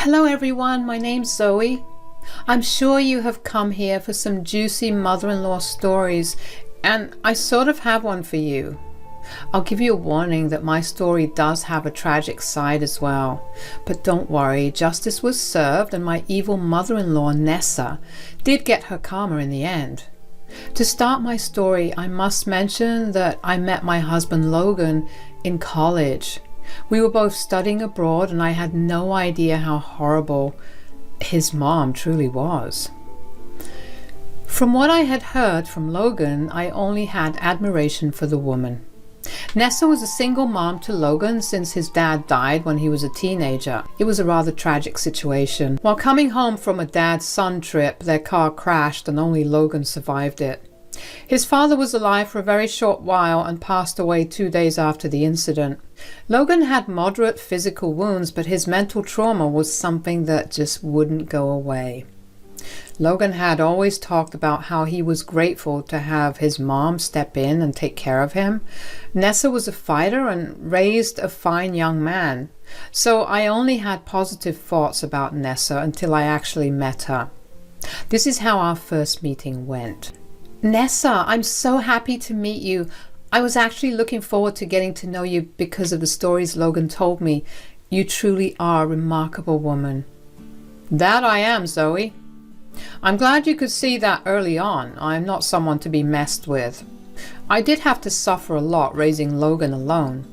Hello everyone, my name's Zoe. I'm sure you have come here for some juicy mother-in-law stories, and I sort of have one for you. I'll give you a warning that my story does have a tragic side as well. But don't worry, justice was served and my evil mother-in-law Nessa did get her karma in the end. To start my story, I must mention that I met my husband Logan in college. We were both studying abroad and I had no idea how horrible his mom truly was. From what I had heard from Logan, I only had admiration for the woman. Nessa was a single mom to Logan since his dad died when he was a teenager. It was a rather tragic situation. While coming home from a dad-son trip, their car crashed and only Logan survived it. His father was alive for a very short while and passed away 2 days after the incident. Logan had moderate physical wounds, but his mental trauma was something that just wouldn't go away. Logan had always talked about how he was grateful to have his mom step in and take care of him. Nessa was a fighter and raised a fine young man, so I only had positive thoughts about Nessa until I actually met her. This is how our first meeting went. Nessa, I'm so happy to meet you. I was actually looking forward to getting to know you because of the stories Logan told me. You truly are a remarkable woman. That I am, Zoe. I'm glad you could see that early on. I'm not someone to be messed with. I did have to suffer a lot raising Logan alone.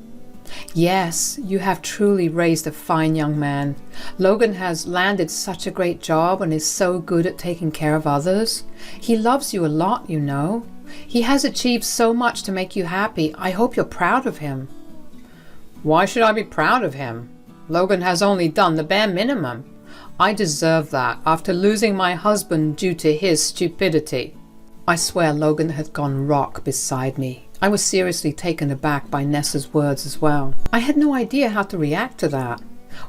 Yes, you have truly raised a fine young man. Logan has landed such a great job and is so good at taking care of others. He loves you a lot, you know. He has achieved so much to make you happy. I hope you're proud of him. Why should I be proud of him? Logan has only done the bare minimum. I deserve that after losing my husband due to his stupidity. I swear Logan had gone rock beside me. I was seriously taken aback by Nessa's words as well. I had no idea how to react to that.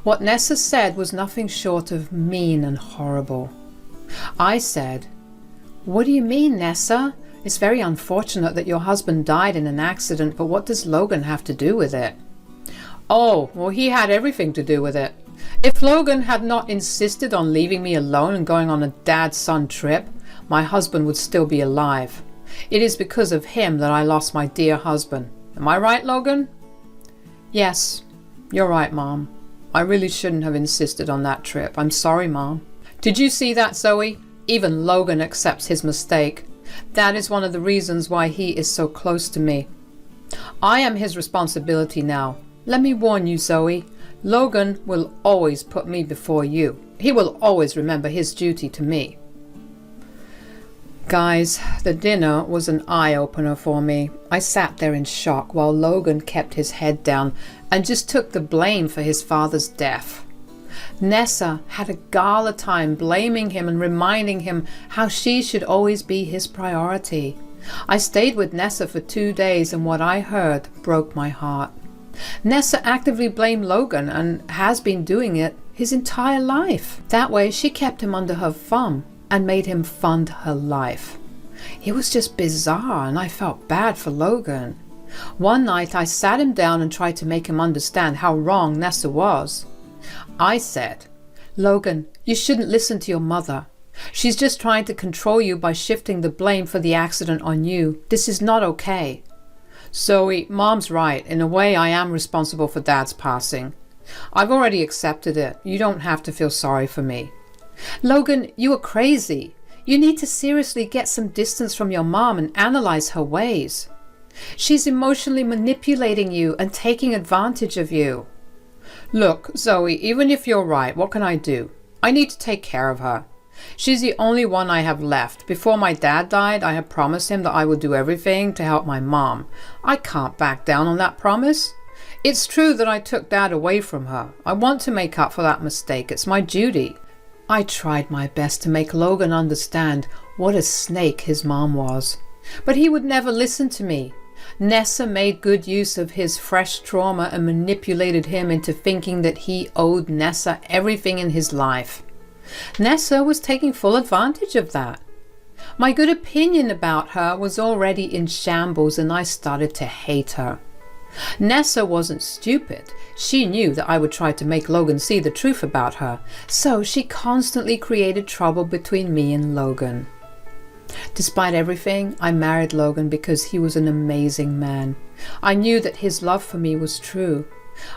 What Nessa said was nothing short of mean and horrible. I said, "What do you mean, Nessa? It's very unfortunate that your husband died in an accident, but what does Logan have to do with it?" "Oh, well, he had everything to do with it. If Logan had not insisted on leaving me alone and going on a dad-son trip, my husband would still be alive. It is because of him that I lost my dear husband. Am I right, Logan?" "Yes, you're right, Mom. I really shouldn't have insisted on that trip. I'm sorry, Mom." Did you see that, Zoe? Even Logan accepts his mistake. That is one of the reasons why he is so close to me. I am his responsibility now. Let me warn you, Zoe. Logan will always put me before you. He will always remember his duty to me. Guys, the dinner was an eye-opener for me. I sat there in shock while Logan kept his head down and just took the blame for his father's death. Nessa had a gala time blaming him and reminding him how she should always be his priority. I stayed with Nessa for 2 days and what I heard broke my heart. Nessa actively blamed Logan and has been doing it his entire life. That way she kept him under her thumb and made him fund her life. It was just bizarre and I felt bad for Logan. One night I sat him down and tried to make him understand how wrong Nessa was. I said, "Logan, you shouldn't listen to your mother. She's just trying to control you by shifting the blame for the accident on you. This is not okay." "Zoe, Mom's right. In a way, I am responsible for Dad's passing. I've already accepted it. You don't have to feel sorry for me." "Logan, you are crazy. You need to seriously get some distance from your mom and analyze her ways. She's emotionally manipulating you and taking advantage of you." "Look, Zoe, even if you're right, what can I do? I need to take care of her. She's the only one I have left. Before my dad died, I had promised him that I would do everything to help my mom. I can't back down on that promise. It's true that I took Dad away from her. I want to make up for that mistake. It's my duty." I tried my best to make Logan understand what a snake his mom was, but he would never listen to me. Nessa made good use of his fresh trauma and manipulated him into thinking that he owed Nessa everything in his life. Nessa was taking full advantage of that. My good opinion about her was already in shambles and I started to hate her. Nessa wasn't stupid. She knew that I would try to make Logan see the truth about her, so she constantly created trouble between me and Logan. Despite everything, I married Logan because he was an amazing man. I knew that his love for me was true.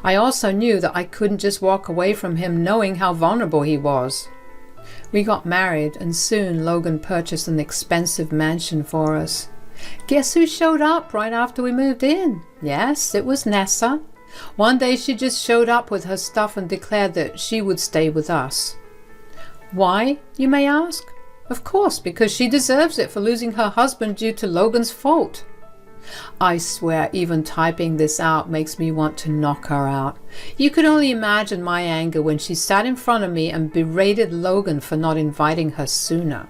I also knew that I couldn't just walk away from him knowing how vulnerable he was. We got married, and soon Logan purchased an expensive mansion for us. Guess who showed up right after we moved in? Yes, it was Nessa. One day she just showed up with her stuff and declared that she would stay with us. Why, you may ask? Of course, because she deserves it for losing her husband due to Logan's fault. I swear even typing this out makes me want to knock her out. You could only imagine my anger when she sat in front of me and berated Logan for not inviting her sooner.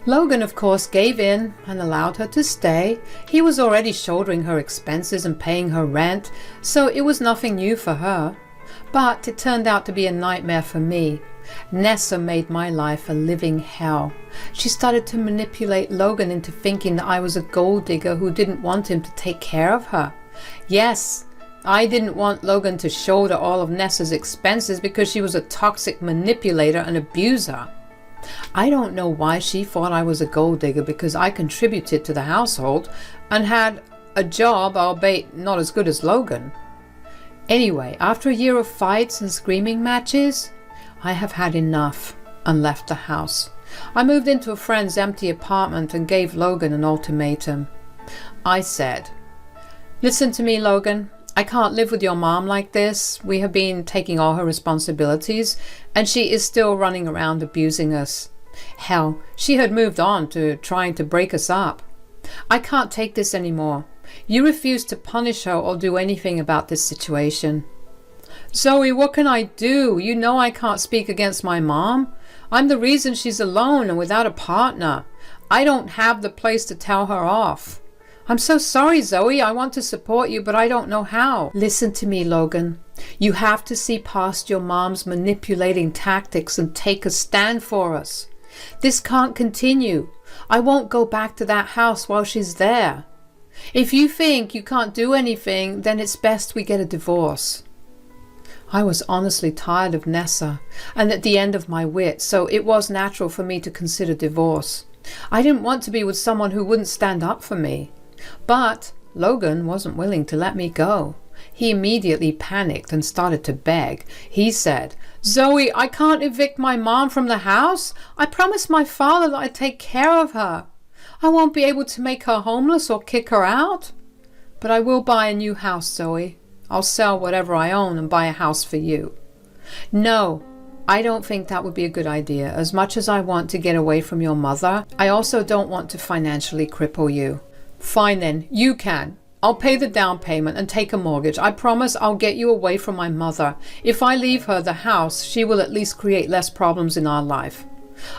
Logan, of course, gave in and allowed her to stay. He was already shouldering her expenses and paying her rent, so it was nothing new for her. But it turned out to be a nightmare for me. Nessa made my life a living hell. She started to manipulate Logan into thinking that I was a gold digger who didn't want him to take care of her. Yes, I didn't want Logan to shoulder all of Nessa's expenses because she was a toxic manipulator and abuser. I don't know why she thought I was a gold digger because I contributed to the household and had a job, albeit not as good as Logan. Anyway, after a year of fights and screaming matches, I have had enough and left the house. I moved into a friend's empty apartment and gave Logan an ultimatum. I said, "Listen to me, Logan. I can't live with your mom like this. We have been taking all her responsibilities, and she is still running around abusing us. Hell, she had moved on to trying to break us up. I can't take this anymore. You refuse to punish her or do anything about this situation." "Zoe, what can I do? You know I can't speak against my mom. I'm the reason she's alone and without a partner. I don't have the place to tell her off. I'm so sorry, Zoe. I want to support you, but I don't know how." "Listen to me, Logan. You have to see past your mom's manipulating tactics and take a stand for us. This can't continue. I won't go back to that house while she's there. If you think you can't do anything, then it's best we get a divorce." I was honestly tired of Nessa and at the end of my wits, so it was natural for me to consider divorce. I didn't want to be with someone who wouldn't stand up for me. But Logan wasn't willing to let me go. He immediately panicked and started to beg. He said, "Zoe, I can't evict my mom from the house. I promised my father that I'd take care of her. I won't be able to make her homeless or kick her out. But I will buy a new house, Zoe. I'll sell whatever I own and buy a house for you." "No, I don't think that would be a good idea. As much as I want to get away from your mother, I also don't want to financially cripple you." "Fine then, you can. I'll pay the down payment and take a mortgage. I promise I'll get you away from my mother. If I leave her the house, she will at least create less problems in our life.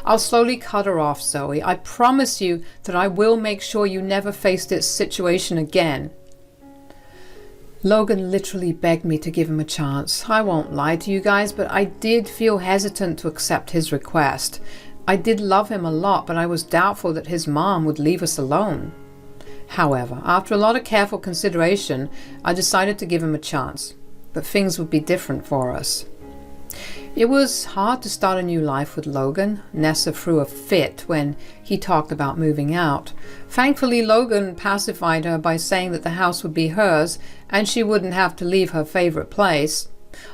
I'll slowly cut her off, Zoe. I promise you that I will make sure you never face this situation again." Logan literally begged me to give him a chance. I won't lie to you guys, but I did feel hesitant to accept his request. I did love him a lot, but I was doubtful that his mom would leave us alone. However, after a lot of careful consideration, I decided to give him a chance. But things would be different for us. It was hard to start a new life with Logan. Nessa threw a fit when he talked about moving out. Thankfully, Logan pacified her by saying that the house would be hers and she wouldn't have to leave her favorite place.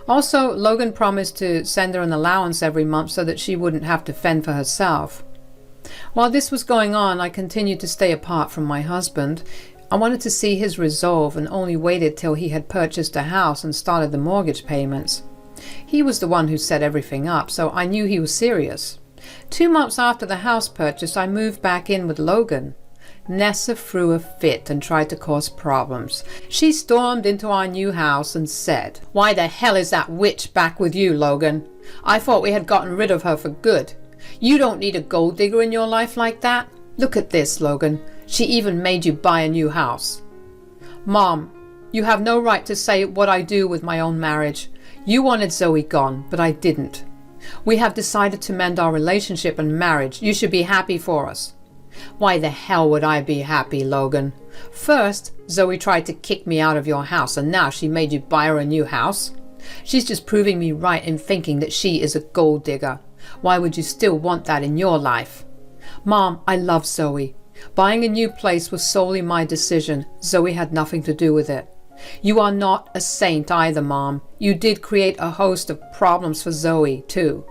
Also, Logan promised to send her an allowance every month so that she wouldn't have to fend for herself. While this was going on, I continued to stay apart from my husband. I wanted to see his resolve and only waited till he had purchased a house and started the mortgage payments. He was the one who set everything up, so I knew he was serious. 2 months after the house purchase, I moved back in with Logan. Nessa threw a fit and tried to cause problems. She stormed into our new house and said, "Why the hell is that witch back with you, Logan? I thought we had gotten rid of her for good. You don't need a gold digger in your life like that. Look at this, Logan. She even made you buy a new house." "Mom, you have no right to say what I do with my own marriage. You wanted Zoe gone, but I didn't. We have decided to mend our relationship and marriage. You should be happy for us." Why the hell would I be happy, Logan? First, Zoe tried to kick me out of your house, and now she made you buy her a new house? She's just proving me right in thinking that she is a gold digger. Why would you still want that in your life? Mom, I love Zoe. Buying a new place was solely my decision. Zoe had nothing to do with it. You are not a saint either, Mom. You did create a host of problems for Zoe, too.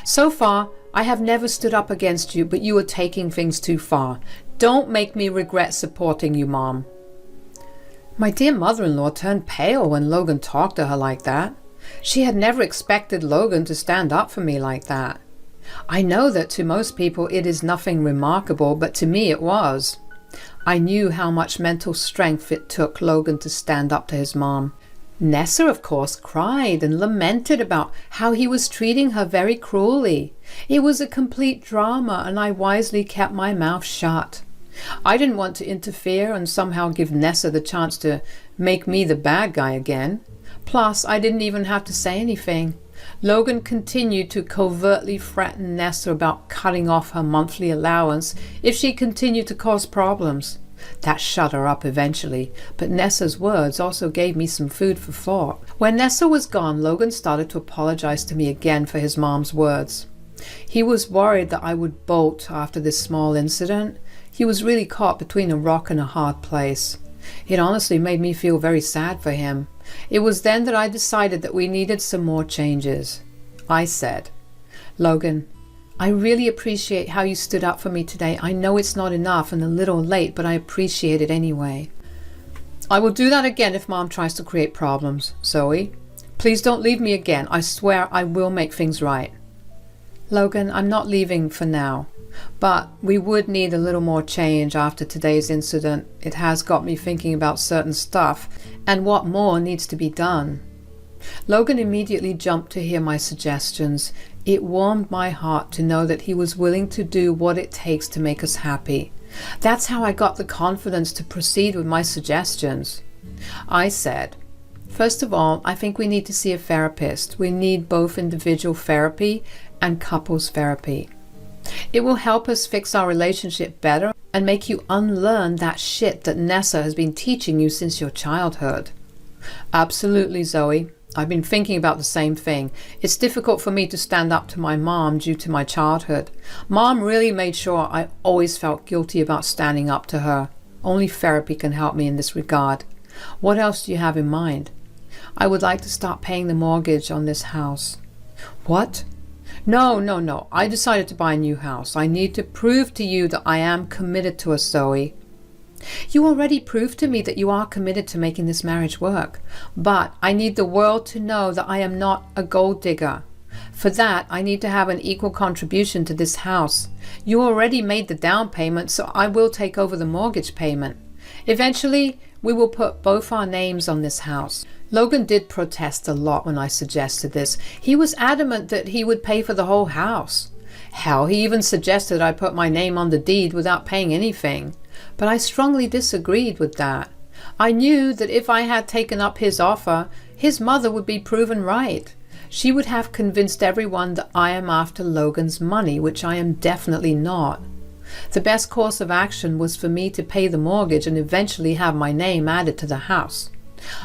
So far, I have never stood up against you, but you are taking things too far. Don't make me regret supporting you, Mom. My dear mother-in-law turned pale when Logan talked to her like that. She had never expected Logan to stand up for me like that. I know that to most people it is nothing remarkable, but to me it was. I knew how much mental strength it took Logan to stand up to his mom. Nessa, of course, cried and lamented about how he was treating her very cruelly. It was a complete drama, and I wisely kept my mouth shut. I didn't want to interfere and somehow give Nessa the chance to make me the bad guy again. Plus, I didn't even have to say anything. Logan continued to covertly threaten Nessa about cutting off her monthly allowance if she continued to cause problems. That shut her up eventually, but Nessa's words also gave me some food for thought. When Nessa was gone, Logan started to apologize to me again for his mom's words. He was worried that I would bolt after this small incident. He was really caught between a rock and a hard place. It honestly made me feel very sad for him. It was then that I decided that we needed some more changes. I said, Logan, I really appreciate how you stood up for me today. I know it's not enough and a little late, but I appreciate it anyway. I will do that again if Mom tries to create problems, Zoe. Please don't leave me again. I swear I will make things right. Logan, I'm not leaving for now, but we would need a little more change after today's incident. It has got me thinking about certain stuff and what more needs to be done. Logan immediately jumped to hear my suggestions. It warmed my heart to know that he was willing to do what it takes to make us happy. That's how I got the confidence to proceed with my suggestions. I said, first of all, I think we need to see a therapist. We need both individual therapy and couples therapy. It will help us fix our relationship better and make you unlearn that shit that Nessa has been teaching you since your childhood. Absolutely, Zoe. I've been thinking about the same thing. It's difficult for me to stand up to my mom due to my childhood. Mom really made sure I always felt guilty about standing up to her. Only therapy can help me in this regard. What else do you have in mind? I would like to start paying the mortgage on this house. What? No. I decided to buy a new house. I need to prove to you that I am committed to us, Zoe. You already proved to me that you are committed to making this marriage work, but I need the world to know that I am not a gold digger. For that, I need to have an equal contribution to this house. You already made the down payment, so I will take over the mortgage payment. Eventually, we will put both our names on this house. Logan did protest a lot when I suggested this. He was adamant that he would pay for the whole house. Hell, he even suggested I put my name on the deed without paying anything. But I strongly disagreed with that. I knew that if I had taken up his offer, his mother would be proven right. She would have convinced everyone that I am after Logan's money, which I am definitely not. The best course of action was for me to pay the mortgage and eventually have my name added to the house.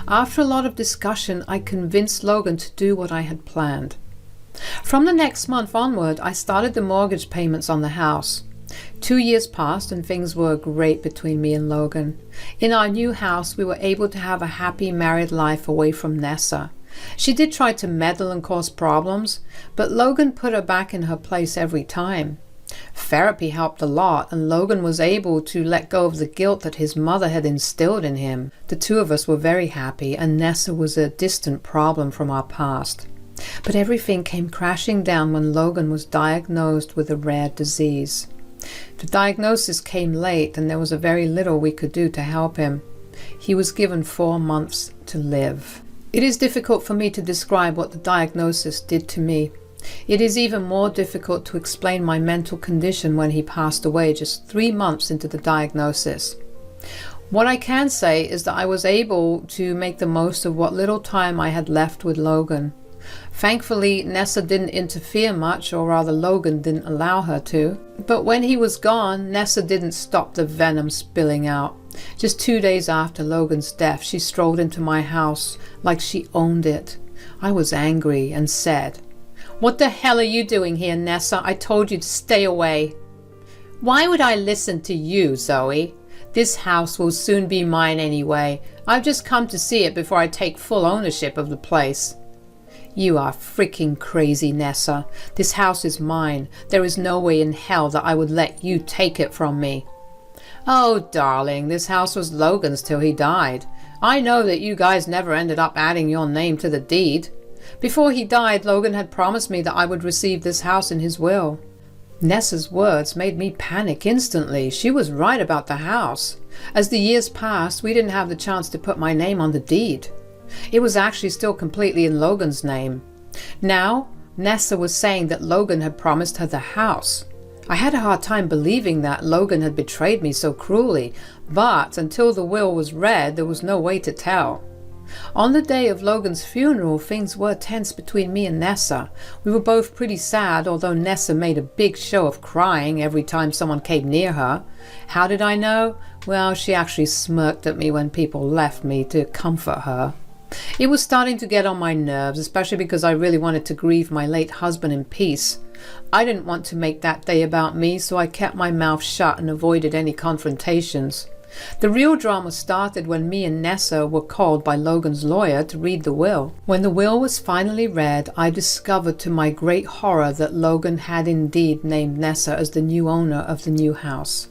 After a lot of discussion, I convinced Logan to do what I had planned. From the next month onward, I started the mortgage payments on the house. 2 years passed and things were great between me and Logan. In our new house, we were able to have a happy married life away from Nessa. She did try to meddle and cause problems, but Logan put her back in her place every time. Therapy helped a lot, and Logan was able to let go of the guilt that his mother had instilled in him. The two of us were very happy, and Nessa was a distant problem from our past. But everything came crashing down when Logan was diagnosed with a rare disease. The diagnosis came late, and there was very little we could do to help him. He was given 4 months to live. It is difficult for me to describe what the diagnosis did to me. It is even more difficult to explain my mental condition when he passed away just 3 months into the diagnosis. What I can say is that I was able to make the most of what little time I had left with Logan. Thankfully, Nessa didn't interfere much, or rather Logan didn't allow her to. But when he was gone, Nessa didn't stop the venom spilling out. Just 2 days after Logan's death, she strolled into my house like she owned it. I was angry and said, "What the hell are you doing here, Nessa? I told you to stay away." "Why would I listen to you, Zoe? This house will soon be mine anyway. I've just come to see it before I take full ownership of the place." "You are freaking crazy, Nessa. This house is mine. There is no way in hell that I would let you take it from me." "Oh, darling, this house was Logan's till he died. I know that you guys never ended up adding your name to the deed. Before he died, Logan had promised me that I would receive this house in his will." Nessa's words made me panic instantly. She was right about the house. As the years passed, we didn't have the chance to put my name on the deed. It was actually still completely in Logan's name. Now, Nessa was saying that Logan had promised her the house. I had a hard time believing that Logan had betrayed me so cruelly, but until the will was read, there was no way to tell. On the day of Logan's funeral, things were tense between me and Nessa. We were both pretty sad, although Nessa made a big show of crying every time someone came near her. How did I know? Well, she actually smirked at me when people left me to comfort her. It was starting to get on my nerves, especially because I really wanted to grieve my late husband in peace. I didn't want to make that day about me, so I kept my mouth shut and avoided any confrontations. The real drama started when me and Nessa were called by Logan's lawyer to read the will. When the will was finally read, I discovered to my great horror that Logan had indeed named Nessa as the new owner of the new house.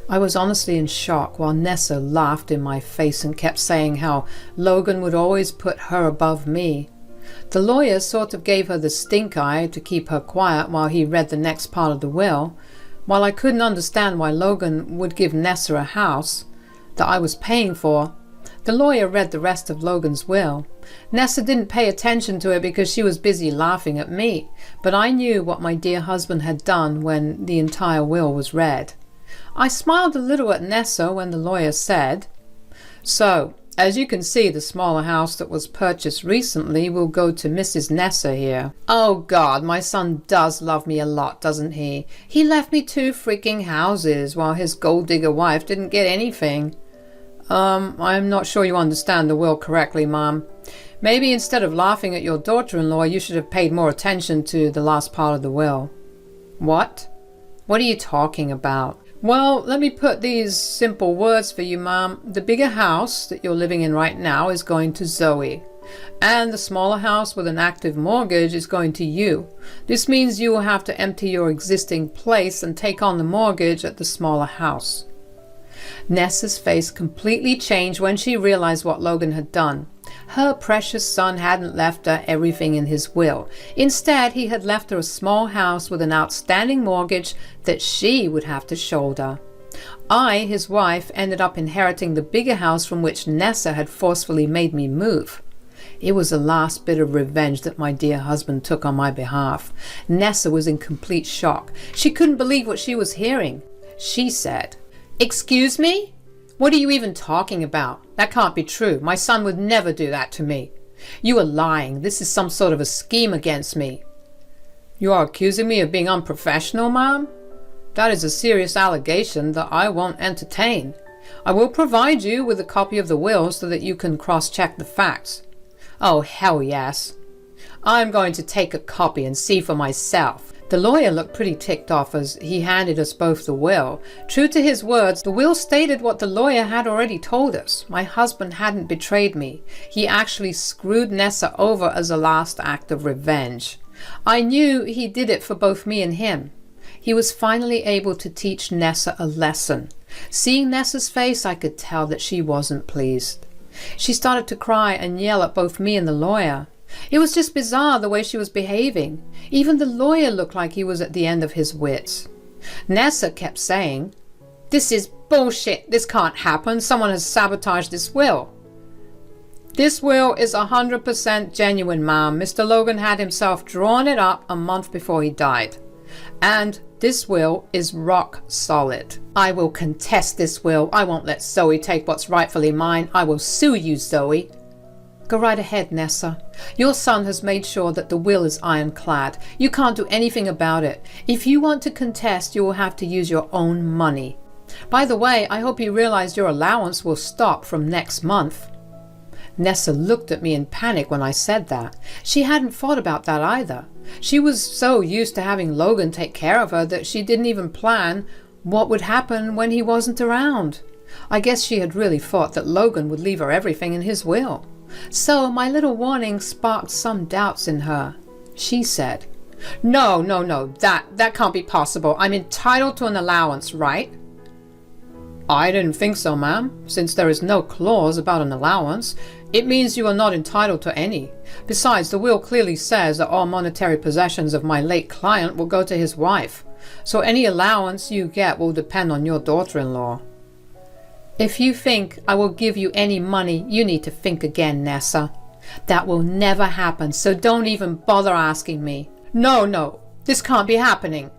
I was honestly in shock while Nessa laughed in my face and kept saying how Logan would always put her above me. The lawyer sort of gave her the stink eye to keep her quiet while he read the next part of the will. While I couldn't understand why Logan would give Nessa a house that I was paying for, the lawyer read the rest of Logan's will. Nessa didn't pay attention to it because she was busy laughing at me, but I knew what my dear husband had done when the entire will was read. I smiled a little at Nessa when the lawyer said, "So, as you can see, the smaller house that was purchased recently will go to Mrs. Nessa here." Oh God, my son does love me a lot, doesn't he? He left me 2 freaking houses while his gold digger wife didn't get anything. I'm not sure you understand the will correctly, Mom. Maybe instead of laughing at your daughter-in-law, you should have paid more attention to the last part of the will. What? What are you talking about? Well, let me put these simple words for you, Mom. The bigger house that you're living in right now is going to Zoe, and the smaller house with an active mortgage is going to you. This means you will have to empty your existing place and take on the mortgage at the smaller house. Nessa's face completely changed when she realized what Logan had done. Her precious son hadn't left her everything in his will. Instead, he had left her a small house with an outstanding mortgage that she would have to shoulder. I, his wife, ended up inheriting the bigger house from which Nessa had forcefully made me move. It was the last bit of revenge that my dear husband took on my behalf. Nessa was in complete shock. She couldn't believe what she was hearing. She said, "Excuse me? What are you even talking about? That can't be true. My son would never do that to me. You are lying. This is some sort of a scheme against me." "You are accusing me of being unprofessional, Mom? That is a serious allegation that I won't entertain. I will provide you with a copy of the will so that you can cross-check the facts." "Oh, hell yes. I'm going to take a copy and see for myself." The lawyer looked pretty ticked off as he handed us both the will. True to his words, the will stated what the lawyer had already told us. My husband hadn't betrayed me. He actually screwed Nessa over as a last act of revenge. I knew he did it for both me and him. He was finally able to teach Nessa a lesson. Seeing Nessa's face, I could tell that she wasn't pleased. She started to cry and yell at both me and the lawyer. It was just bizarre the way she was behaving. Even the lawyer looked like he was at the end of his wits. Nessa kept saying, "This is bullshit. This can't happen. Someone has sabotaged this will." "This will is 100% genuine, Mom. Mr. Logan had himself drawn it up a month before he died. And this will is rock solid. I will contest this will. I won't let Zoe take what's rightfully mine. I will sue you, Zoe." Go right ahead, Nessa. Your son has made sure that the will is ironclad. You can't do anything about it. If you want to contest, you will have to use your own money. By the way, I hope you realize your allowance will stop from next month. Nessa looked at me in panic when I said that. She hadn't thought about that either. She was so used to having Logan take care of her that she didn't even plan what would happen when he wasn't around. I guess she had really thought that Logan would leave her everything in his will. So my little warning sparked some doubts in her. She said, No, that can't be possible. I'm entitled to an allowance, right? I didn't think so, ma'am. Since there is no clause about an allowance, it means you are not entitled to any. Besides, the will clearly says that all monetary possessions of my late client will go to his wife. So any allowance you get will depend on your daughter-in-law. If you think I will give you any money, you need to think again, Nessa. That will never happen, so don't even bother asking me. No, this can't be happening.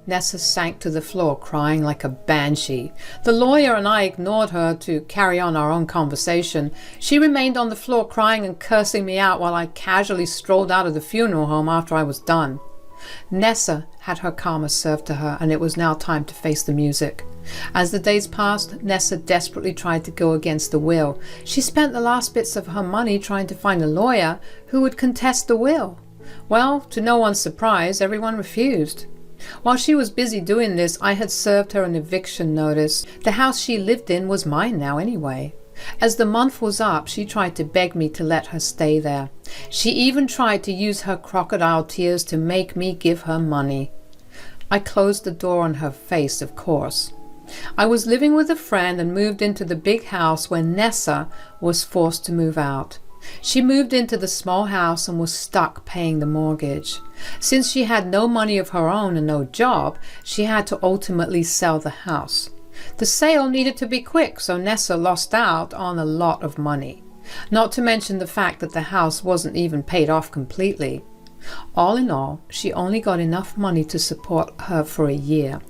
Nessa sank to the floor, crying like a banshee. The lawyer and I ignored her to carry on our own conversation. She remained on the floor crying and cursing me out while I casually strolled out of the funeral home after I was done. Nessa had her karma served to her, and it was now time to face the music. As the days passed, Nessa desperately tried to go against the will. She spent the last bits of her money trying to find a lawyer who would contest the will. Well, to no one's surprise, everyone refused. While she was busy doing this, I had served her an eviction notice. The house she lived in was mine now anyway. As the month was up, she tried to beg me to let her stay there. She even tried to use her crocodile tears to make me give her money. I closed the door on her face, of course. I was living with a friend and moved into the big house when Nessa was forced to move out. She moved into the small house and was stuck paying the mortgage. Since she had no money of her own and no job, she had to ultimately sell the house. The sale needed to be quick, so Nessa lost out on a lot of money. Not to mention the fact that the house wasn't even paid off completely. All in all, she only got enough money to support her for a year.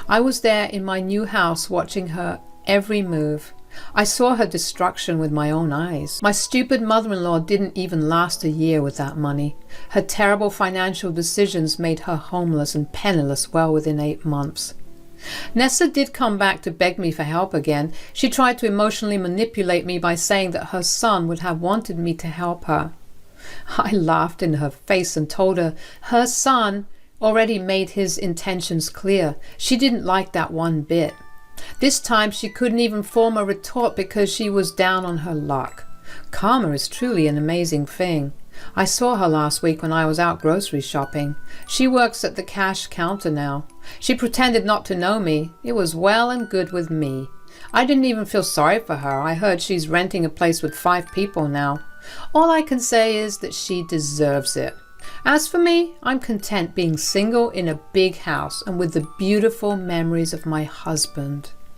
I was there in my new house watching her every move. I saw her destruction with my own eyes. My stupid mother-in-law didn't even last a year with that money. Her terrible financial decisions made her homeless and penniless well within 8 months. Nessa did come back to beg me for help again. She tried to emotionally manipulate me by saying that her son would have wanted me to help her. I laughed in her face and told her her son already made his intentions clear. She didn't like that one bit. This time she couldn't even form a retort because she was down on her luck. Karma is truly an amazing thing. I saw her last week when I was out grocery shopping. She works at the cash counter now. She pretended not to know me. It was well and good with me. I didn't even feel sorry for her. I heard she's renting a place with 5 people now. All I can say is that she deserves it. As for me, I'm content being single in a big house and with the beautiful memories of my husband.